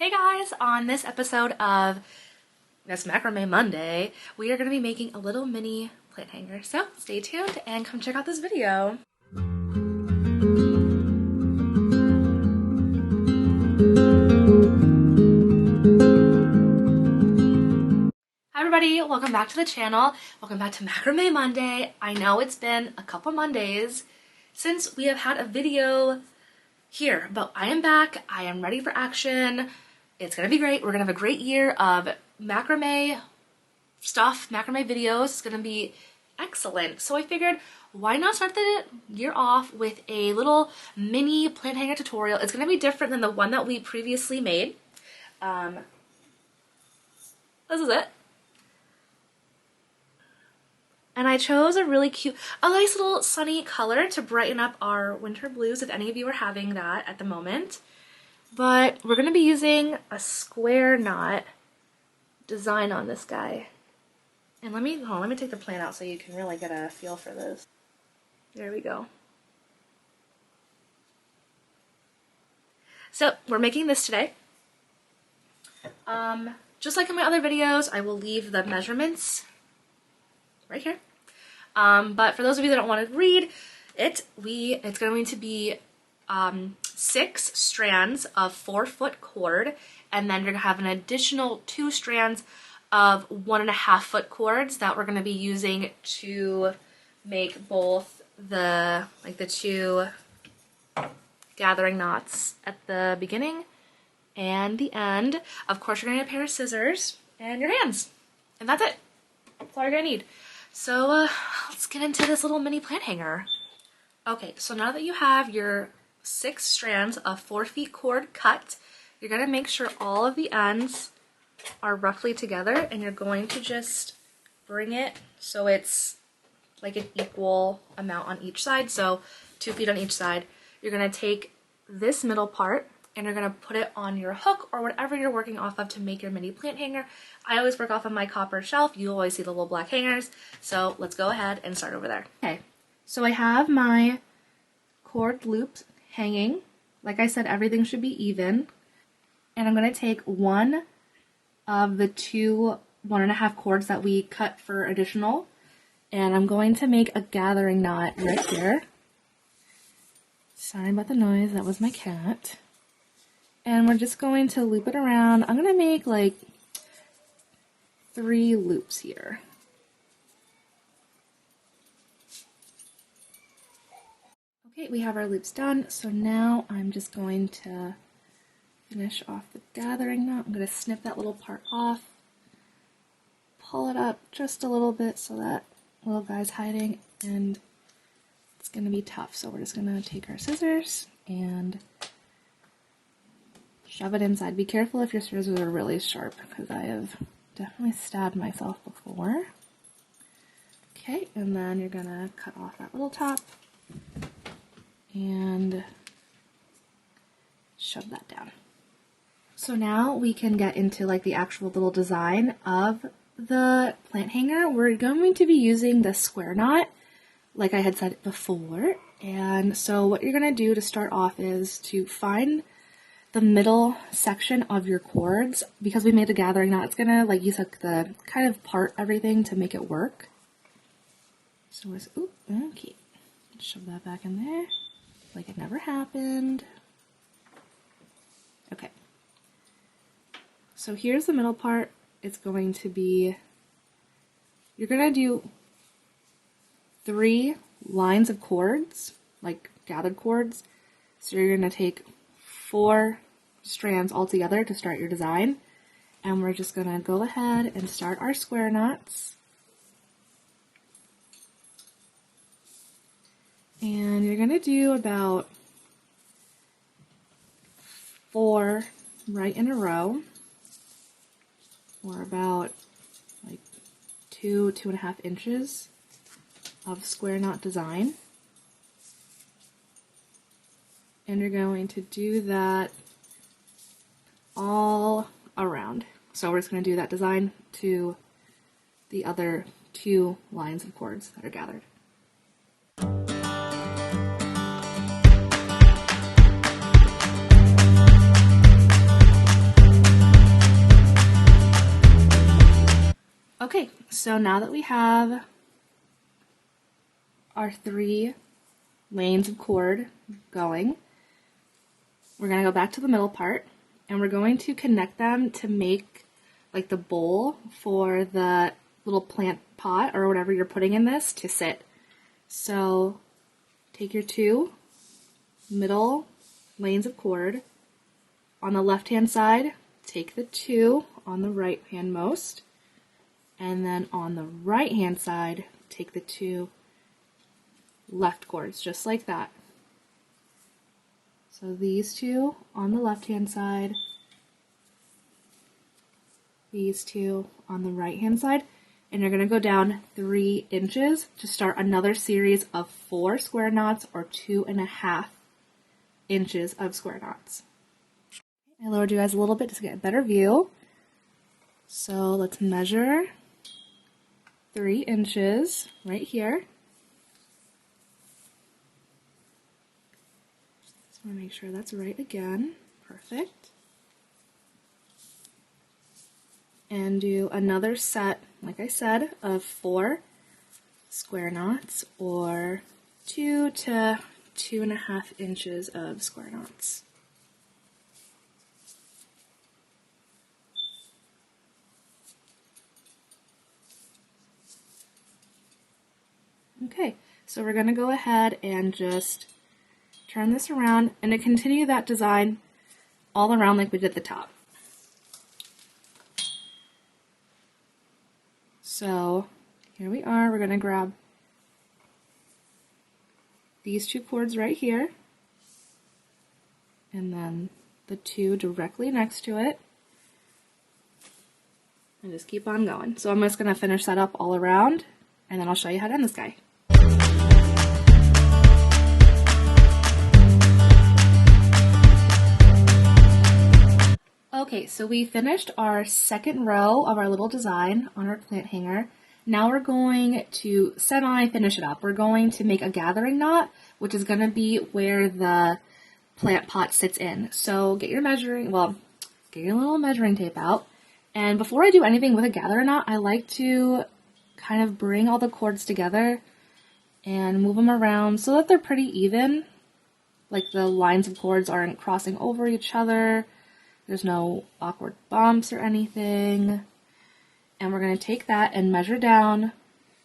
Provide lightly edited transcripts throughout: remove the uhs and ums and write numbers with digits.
Hey guys, on this episode of this Macrame Monday, we are going to be making a little mini plant hanger. So stay tuned and come check out this video. Hi everybody, welcome back to the channel. Welcome back to Macrame Monday. I know it's been a couple Mondays since we have had a video here, but I am back. I am ready for action. It's gonna be great. We're gonna have a great year of macrame stuff, macrame videos. It's gonna be excellent. So I figured, why not start the year off with a little mini plant hanger tutorial. It's gonna be different than the one that we previously made. This is it. And I chose a really cute, a nice little sunny color to brighten up our winter blues, if any of you are having that at the moment. But we're going to be using a square knot design on this guy. And let me take the plant out so you can really get a feel for this. There we go. So we're making this today. Just like in my other videos, I will leave the measurements right here. But for those of you that don't want to read it, it's going to be 6 strands of 4-foot cord, and then you're going to have an additional 2 strands of 1.5-foot cords that we're going to be using to make both the 2 gathering knots at the beginning and the end. Of course, you're going to need a pair of scissors and your hands, and that's it. That's all you're going to need. So let's get into this little mini plant hanger. Okay, so now that you have your 6 strands of 4-foot cord cut, you're going to make sure all of the ends are roughly together, and you're going to just bring it so it's like an equal amount on each side, so 2 feet on each side. You're going to take this middle part and you're going to put it on your hook or whatever you're working off of to make your mini plant hanger. I always work off of my copper shelf. You always see the little black hangers. So let's go ahead and start over there. Okay, so I have my cord loops hanging. Like I said, everything should be even. And I'm going to take one of the 2 1.5 cords that we cut for additional, and I'm going to make a gathering knot right here. Sorry about the noise, that was my cat. And we're just going to loop it around. I'm going to make like 3 loops here. Okay, we have our loops done, so now I'm just going to finish off the gathering knot. I'm going to snip that little part off, pull it up just a little bit so that little guy's hiding, and it's going to be tough. So we're just going to take our scissors and shove it inside. Be careful if your scissors are really sharp, because I have definitely stabbed myself before. Okay, and then you're going to cut off that little top and shove that down. So now we can get into like the actual little design of the plant hanger. We're going to be using the square knot, like I had said before. And so what you're going to do to start off is to find the middle section of your cords. Because we made a gathering knot, it's going to like use like the kind of part everything to make it work. So it's, ooh, okay, shove that back in there like it never happened. Okay. So here's the middle part. It's going to be, you're going to do 3 lines of cords, like gathered cords. So you're going to take 4 strands all together to start your design. And we're just going to go ahead and start our square knots. And you're going to do about 4 right in a row, or about like 2.5 inches of square knot design. And you're going to do that all around. So we're just going to do that design to the other 2 lines of cords that are gathered. Okay, so now that we have our 3 lanes of cord going, we're going to go back to the middle part and we're going to connect them to make like the bowl for the little plant pot or whatever you're putting in this to sit. So take your 2 middle lanes of cord. On the left hand side, take the 2 on the right hand most, and then on the right hand side, take the 2 left cords, just like that. So these 2 on the left hand side, these 2 on the right hand side, and you're going to go down 3 inches to start another series of 4 square knots or 2.5 inches of square knots. I lowered you guys a little bit just to get a better view. So let's measure 3 inches right here. Just want to make sure that's right again. Perfect. And do another set, like I said, of 4 square knots or 2 to 2.5 inches of square knots. Okay, so we're going to go ahead and just turn this around and to continue that design all around like we did the top. So here we are, we're going to grab these 2 cords right here and then the 2 directly next to it and just keep on going. So I'm just going to finish that up all around and then I'll show you how to end this guy. Okay, so we finished our second row of our little design on our plant hanger. Now we're going to semi-finish it up. We're going to make a gathering knot, which is going to be where the plant pot sits in. So get your little measuring tape out. And before I do anything with a gathering knot, I like to kind of bring all the cords together and move them around so that they're pretty even. Like the lines of cords aren't crossing over each other. There's no awkward bumps or anything. And we're going to take that and measure down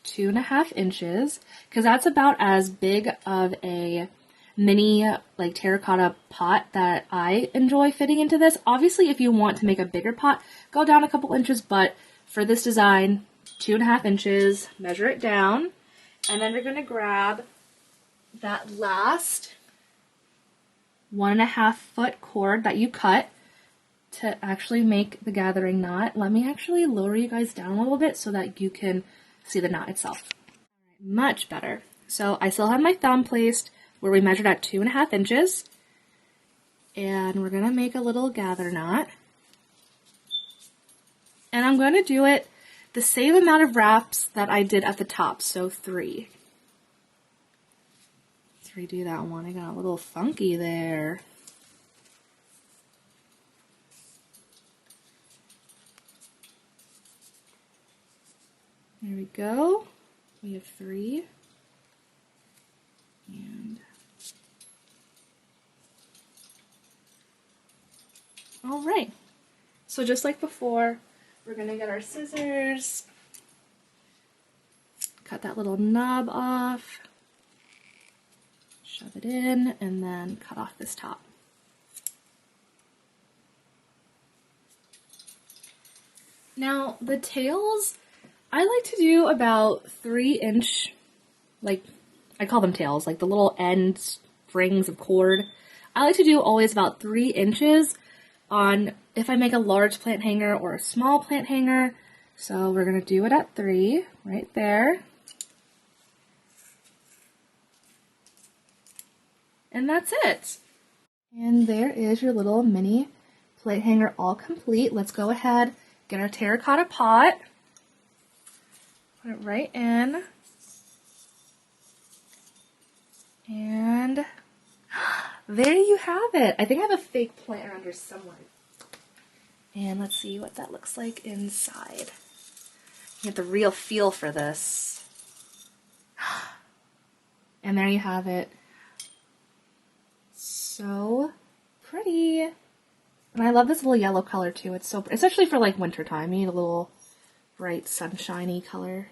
2.5 inches because that's about as big of a mini like terracotta pot that I enjoy fitting into this. Obviously, if you want to make a bigger pot, go down a couple inches, but for this design, 2.5 inches, measure it down, and then you're going to grab that last 1.5 foot cord that you cut to actually make the gathering knot. Let me actually lower you guys down a little bit so that you can see the knot itself. Much better. So I still have my thumb placed where we measured at 2.5 inches. And we're going to make a little gather knot. And I'm going to do it the same amount of wraps that I did at the top, so 3. Let's redo that one. I got a little funky there. There we go. We have 3. And all right. So just like before, we're going to get our scissors, cut that little knob off, shove it in, and then cut off this top. Now the tails, I like to do about 3-inch, like I call them tails, like the little end rings of cord. I like to do always about 3 inches on if I make a large plant hanger or a small plant hanger. So we're going to do it at 3 right there. And that's it. And there is your little mini plant hanger all complete. Let's go ahead, get our terracotta pot, put it right in, and there you have it. I think I have a fake plant around here somewhere. And let's see what that looks like inside. get the real feel for this. And there you have it. So pretty. And I love this little yellow color too. It's so, especially for like winter time. You need a little bright sunshiny color.